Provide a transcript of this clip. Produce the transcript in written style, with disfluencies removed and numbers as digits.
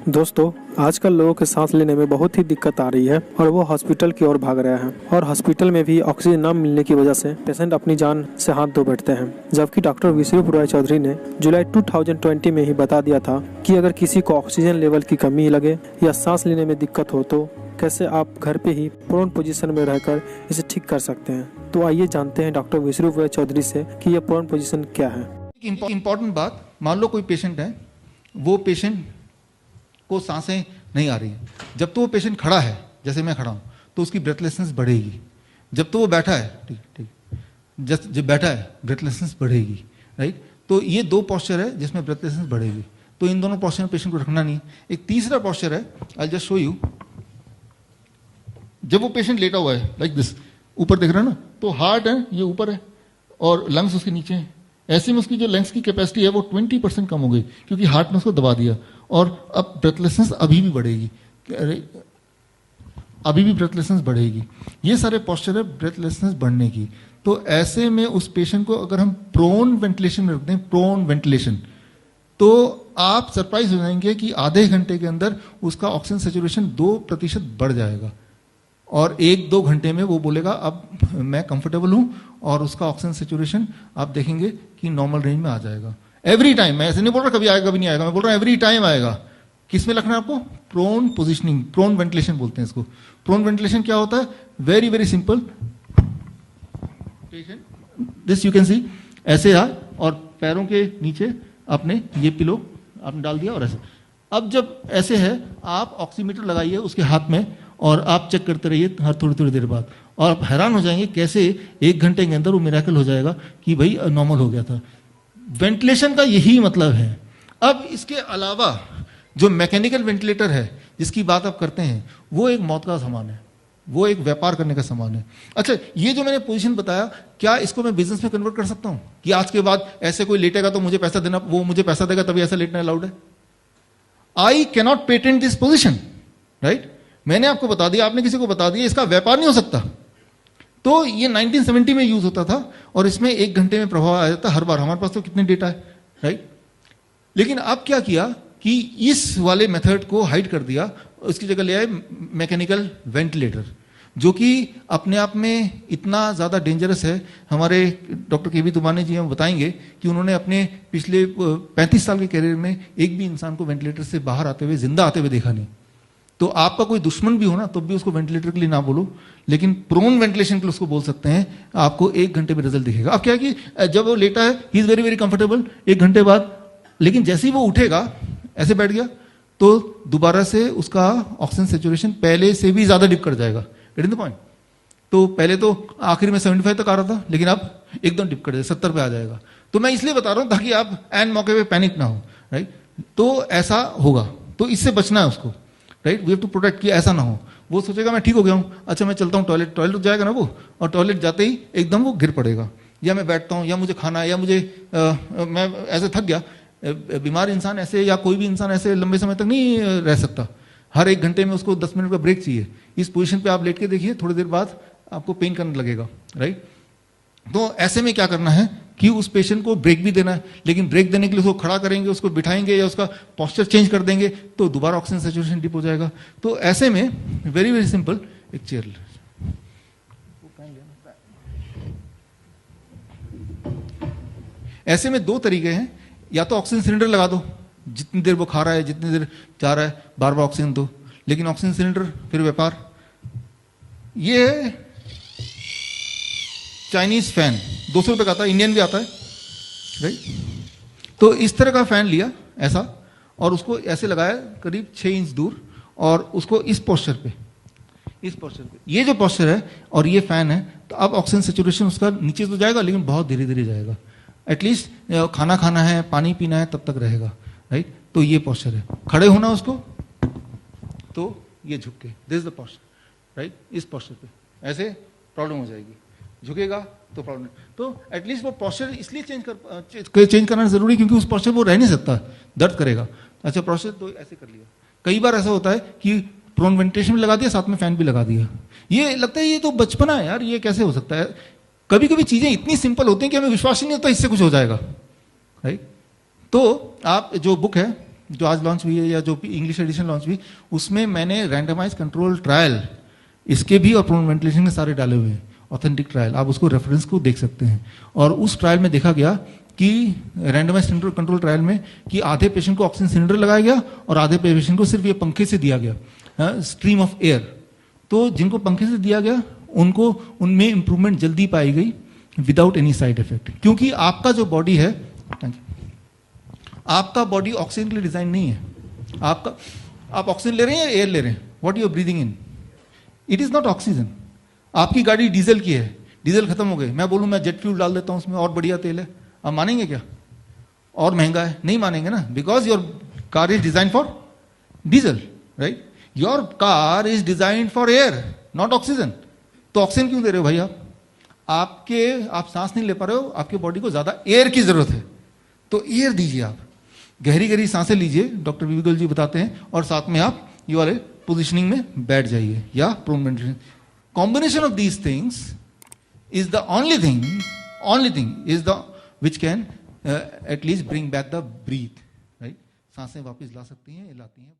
दोस्तों, आजकल लोगों के सांस लेने में बहुत ही दिक्कत आ रही है और वो हॉस्पिटल की ओर भाग रहे हैं और हॉस्पिटल में भी ऑक्सीजन न मिलने की वजह से पेशेंट अपनी जान से हाथ धो बैठते हैं। जबकि डॉक्टर विश्वरूप रॉय चौधरी ने जुलाई 2020 में ही बता दिया था कि अगर किसी को ऑक्सीजन लेवल की कमी लगे या सांस लेने में दिक्कत हो तो कैसे आप घर पे ही प्रोन पोजीशन में रहकर इसे ठीक कर सकते हैं। तो आइए जानते हैं डॉक्टर विश्वरूप रॉय चौधरी से कि यह प्रोन पोजीशन क्या है। इम्पॉर्टेंट बात, मान लो कोई पेशेंट है, वो पेशेंट को सांसें नहीं आ रही हैं। जब तो वो पेशेंट खड़ा है, जैसे मैं खड़ा हूँ, तो उसकी ब्रेथलेसनेस बढ़ेगी। जब तो वो बैठा है, ठीक, जब बैठा है ब्रेथलेसनेस बढ़ेगी, राइट। तो ये दो पॉस्चर है जिसमें ब्रेथलेसनेस बढ़ेगी। तो इन दोनों पॉस्चर में पेशेंट को रखना नहीं है। एक तीसरा पॉस्चर है, आई जस्ट शो यू। जब वो पेशेंट लेटा हुआ है लाइक दिस, ऊपर देख रहे हैं ना, तो हार्ट है ये ऊपर है और लंग्स उसके नीचे हैं। ऐसे में उसकी जो लंग्स की कैपेसिटी है वो 20% कम हो गई, क्योंकि हार्ट ने उसको दबा दिया। और अब ब्रेथलेसनेस अभी भी बढ़ेगी, अभी भी ब्रेथलेसनेस बढ़ेगी। ये सारे पॉस्चर है ब्रेथलेसनेस बढ़ने की। तो ऐसे में उस पेशेंट को अगर हम प्रोन वेंटिलेशन में रखते हैं, प्रोन वेंटिलेशन, तो आप सरप्राइज हो जाएंगे कि आधे घंटे के अंदर उसका ऑक्सीजन सैचुरेशन 2% बढ़ जाएगा और 1-2 घंटे में वो बोलेगा अब मैं कंफर्टेबल हूं और उसका ऑक्सीजन सैचुरेशन आप देखेंगे कि नॉर्मल रेंज में आ जाएगा। एवरी टाइम, मैं ऐसे नहीं बोल रहा कभी आएगा कभी नहीं आएगा, मैं बोल रहा हूं एवरी टाइम आएगा। किस में रखना है आपको? प्रोन पोजिशनिंग, प्रोन वेंटिलेशन बोलते हैं इसको। प्रोन वेंटिलेशन क्या होता है? Very very simple. Patient this you can see, ऐसे आ और पैरों के नीचे आपने ये पिलो आपने डाल दिया और ऐसे। अब जब ऐसे है, आप ऑक्सीमीटर लगाइए उसके हाथ में और आप चेक करते रहिए हर थोड़ी थोड़ी देर बाद, और आप हैरान हो जाएंगे कैसे 1 घंटे के अंदर वो मिरेकल हो जाएगा कि भाई नॉर्मल हो गया था। वेंटिलेशन का यही मतलब है। अब इसके अलावा जो मैकेनिकल वेंटिलेटर है जिसकी बात आप करते हैं, वो एक मौत का सामान है, वो एक व्यापार करने का सामान है। अच्छा, ये जो मैंने पोजीशन बताया, क्या इसको मैं बिजनेस में कन्वर्ट कर सकता हूं कि आज के बाद ऐसे कोई लेटेगा तो मुझे पैसा देना, वो मुझे पैसा देगा तभी ऐसा लेटना अलाउड है? I cannot patent this position, right. मैंने आपको बता दिया, आपने किसी को बता दिया, इसका व्यापार नहीं हो सकता। तो ये 1970 में यूज होता था और इसमें 1 घंटे में प्रभाव आ जाता हर बार। हमारे पास तो कितने डेटा है, राइट। लेकिन अब क्या किया कि इस वाले मेथड को हाइड कर दिया, उसकी जगह ले आए मैकेनिकल वेंटिलेटर, जो कि अपने आप में इतना ज्यादा डेंजरस है। हमारे डॉक्टर के वी तुमाने जी हम बताएंगे कि उन्होंने अपने पिछले 35 साल के करियर में एक भी इंसान को वेंटिलेटर से बाहर आते हुए, जिंदा आते हुए देखा नहीं। तो आपका कोई दुश्मन भी हो ना, तो भी उसको वेंटिलेटर के लिए ना बोलो, लेकिन प्रोन वेंटिलेशन के लिए उसको बोल सकते हैं। आपको 1 घंटे में रिजल्ट दिखेगा। अब क्या है कि जब वो लेटा है, he is very very comfortable 1 घंटे बाद, लेकिन जैसे ही वो उठेगा, ऐसे बैठ गया, तो दोबारा से उसका ऑक्सीजन सैचुरेशन पहले से भी ज्यादा डिप कर जाएगा। Getting the point? तो पहले तो आखिर में 75 तक आ रहा था, लेकिन अब एकदम डिप कर जाएगा, 70 पे आ जाएगा। तो मैं इसलिए बता रहा हूं ताकि आप एन मौके पे पैनिक ना हो, राइट। तो ऐसा होगा, तो इससे बचना है उसको, right. We have to protect कि ऐसा ना हो। वो सोचेगा मैं ठीक हो गया हूं, अच्छा मैं चलता हूं टॉयलेट, टॉयलेट जाएगा ना वो, और टॉयलेट जाते ही एकदम वो गिर पड़ेगा, या मैं बैठता हूं, या मुझे खाना है, या मुझे मैं ऐसे थक गया। बीमार इंसान ऐसे, या कोई भी इंसान ऐसे लंबे समय तक नहीं रह सकता। हर 1 घंटे में उसको 10 मिनट का ब्रेक चाहिए। इस पोजीशन पे आप लेट के देखिए, थोड़ी देर बाद आपको पेन करने लगेगा, राइट। तो ऐसे में क्या करना है कि उस पेशेंट को ब्रेक भी देना है, लेकिन ब्रेक देने के लिए उसको खड़ा करेंगे, उसको बिठाएंगे या उसका पोस्चर चेंज कर देंगे तो दोबारा ऑक्सीजन सैचुरेशन डिप हो जाएगा। तो ऐसे में वेरी वेरी सिंपल, एक चेयर ले, ऐसे में 2 तरीके हैं। या तो ऑक्सीजन सिलेंडर लगा दो, जितनी देर वो खा रहा है, जितनी देर जा रहा है, बार बार ऑक्सीजन दो, लेकिन ऑक्सीजन सिलेंडर फिर व्यापार। ये चाइनीज फैन 200 रुपए का आता है, इंडियन भी आता है, राइट। तो इस तरह का फैन लिया ऐसा, और उसको ऐसे लगाया करीब 6 इंच दूर, और उसको इस पोस्चर पे, ये जो पोस्चर है और ये फैन है, तो अब ऑक्सीजन सैचुरेशन उसका नीचे तो जाएगा, लेकिन बहुत धीरे धीरे जाएगा। एटलीस्ट खाना खाना है, पानी पीना है, तब तक रहेगा, राइट। तो ये पोस्चर है। खड़े होना उसको, तो ये झुक के, this is the posture, right. इस पोस्चर पे ऐसे प्रॉब्लम हो जाएगी, झुकेगा तो प्रॉब्लम। तो एटलीस्ट वो पोस्चर इसलिए चेंज करना जरूरी, क्योंकि उस पोस्चर वो रह नहीं सकता, दर्द करेगा। अच्छा, पोस्चर तो ऐसे कर लिया। कई बार ऐसा होता है कि प्रोन वेंटिलेशन भी लगा दिया, साथ में फैन भी लगा दिया। ये लगता है ये तो बचपना है यार, ये कैसे हो सकता है। कभी कभी चीजें इतनी सिंपल होती हैं कि हमें विश्वास ही नहीं होता इससे कुछ हो जाएगा, राइट। तो आप जो बुक है जो आज लॉन्च हुई है या जो इंग्लिश एडिशन लॉन्च हुई, उसमें मैंने रैंडमाइज कंट्रोल ट्रायल इसके भी और प्रोन वेंटिलेशन के सारे डाले हुए हैं, ऑथेंटिक ट्रायल, आप उसको रेफरेंस को देख सकते हैं। और उस ट्रायल में देखा गया कि रैंडमाइज कंट्रोल ट्रायल में कि आधे पेशेंट को ऑक्सीजन सिलेंडर लगाया गया और आधे पेशेंट को सिर्फ ये पंखे से दिया गया, स्ट्रीम ऑफ एयर। तो जिनको पंखे से दिया गया उनको उनमें इंप्रूवमेंट जल्दी पाई गई विदाउट एनी साइड इफेक्ट, क्योंकि आपका जो बॉडी है, आपका बॉडी ऑक्सीजन के लिए डिजाइन नहीं है। आप ऑक्सीजन ले रहे हैं या एयर ले रहे हैं? What you are breathing in, it is not oxygen. आपकी गाड़ी डीजल की है, डीजल खत्म हो गई, मैं बोलूं मैं जेट फ्यूल डाल देता हूं उसमें और बढ़िया तेल है, आप मानेंगे क्या? और महंगा है, नहीं मानेंगे ना, because your car is design for diesel, right? Your car is design for air, not oxygen. तो ऑक्सीजन क्यों दे रहे हो भाई आप सांस नहीं ले पा रहे हो, आपके बॉडी को ज्यादा एयर की जरूरत है, तो एयर दीजिए, आप गहरी गहरी सांसें लीजिए, डॉक्टर विविगल जी बताते हैं, और साथ में आप ये वाले पोजिशनिंग में बैठ जाइए या prone ventilation. Combination of these things is the only thing is the which can at least bring back the breath, right? सांसें वापस ला सकती हैं, लाती हैं।